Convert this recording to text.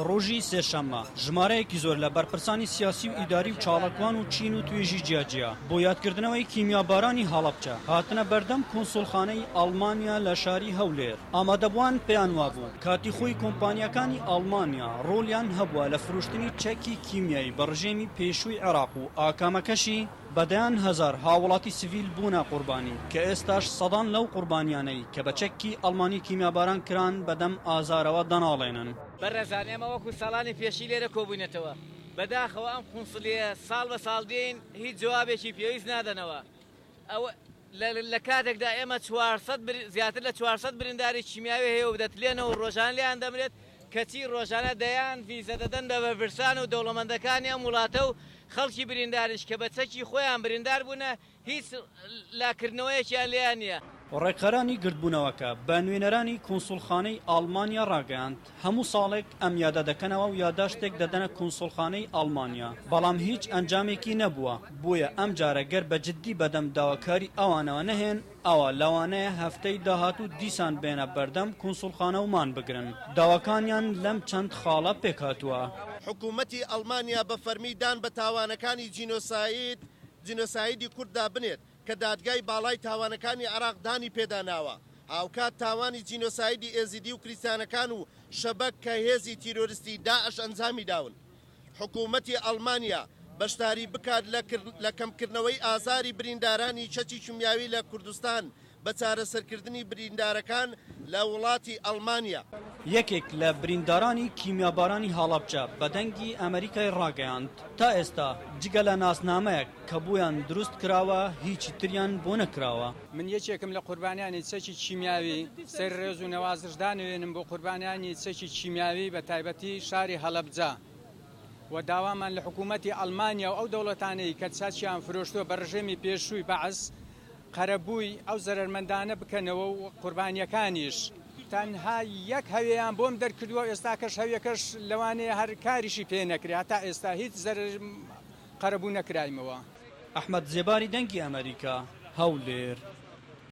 ڕۆژی سێشەممە ژمارەیەکی زۆر لە بەرپرسانی سیاسی و ئیداری و چاڵکوان و چین و توێژی جیاجیا بۆ یادکردنەوەی کیمیابارانی هەڵەبجە هاتنە بەردەم کۆنسوڵخانەی ئەڵمانیا لە شاری هەولێر. ئامادەبووان پێیان وابوو کاتی خۆی کۆمپانیەکانی ئەڵمانیا ڕۆڵیان هەبووە لە فرۆشتنی چەکی کیمیایی بە ڕژێمی پێشووی عێراق و ئاکامەکەشی بەدەیان هەزار هاوڵاتی سڤیل بوونە قوربانی کە ئێستاش سەدان لەو قوربانیانەی کە بە چەکی ئەڵمانی کیمیاباران کران بەدەم ئازارەوە دەناڵێنن. بەڕێزان ئێمە وەکو ساڵانی پێشی لێرە کۆبوونێتەوە بەداخەوە ئەم قونسڵیە ساڵ بە ساڵ دێن هیچ جوابێکی پێویست نادەنەوە. ئەوە لە کاتێکدا ئێمە زیاتر لە 400 برینداری کیمیاوی هەیە و دەتلێنەوە و ڕۆژان لیان دەمرێت کەچی ڕۆژانە دەیان ڤیزە دەدەن بە بەرپرسان و دەوڵەمەندەکانی ئەم وڵاتە و خەڵکی برینداریش کە بە چەکی خۆیان بریندار بوونە هیچ لاکردنەوەیەکیان لیان نییە. ڕێکخەرانی گردبوونەوەکە بە نوێنەرانی کۆنسوڵخانەی ئەڵمانیا ڕاگەیاند هەموو ساڵێک ئەم یادە دەکەنەوە و یاداشتێک دەدەنە کۆنسوڵخانەی ئەڵمانیا بەڵام هیچ ئەنجامێکی نەبووە. بۆیە ئەم جارە گەر بە جددی بەدەم داواکاری ئەوانەوە نەهێن ئەوە لەوانەیە هەفتەی داهاتوو دیسان بێنە بەردەم کۆنسوڵخانە و مان بگرن. داواکانیان لەم چەند خاڵە پێکهاتووە. حکوومەتی ئەڵمانیا بە فەرمیدان بە تاوانەکانی جینۆسایدی کورددا بنێت کە دادگای باڵای تاوانەکانی عێراق دانی پێداناوە. هاوکات تاوانی جینۆسایدی ئێزیدی و کریستانەکان و شەبەک کە هێزی تیرۆریستی داعش ئەنجامی داون. حکوومەتی ئەڵمانیا بەشداری بکات لە کەمکردنەوەی ئازاری بریندارانی چەکی کیمیاوی لە کوردستان بە چارەسەرکردنی بریندارەکان لە وڵاتی ئەڵمانیا. یەکێک لە بریندارانی کیمیابارانی هەڵەبجە بەدەنگی ئەمریکای ڕاگەیاند تا ئێستا جگە لە ناسنامەیەک کە بۆیان دروست کراوە هیچی تریان بۆ نەکراوە. من یەکێکم لە قوربانیانی چەکی کیمیاوی سەر ڕێز و نەوازشدانوێنم بۆ قوربانیانی چەکی کیمیاوی بە تایبەتی شاری هەڵەبجە و داوامان لە حکوومەتی ئەڵمانیا و ئەو دەوڵەتانەی کە چاچیان فرۆشتووە بە ڕژێمی پێشووی بەعەز قەرەبووی ئەو زەرمەندانە بکەنەوە و قوربانیەکانیش تەنها یەک هەوێیان بۆم دەرکردووە ئێستاکەش هەوێکەش لەوانەیە هەر کاریشی پێ نەکرێت تا ئێستا هیچ قەرەبوو نەکرایمەوە. ئەحمەد زێباری دەنگی ئەمریکا هەولێر.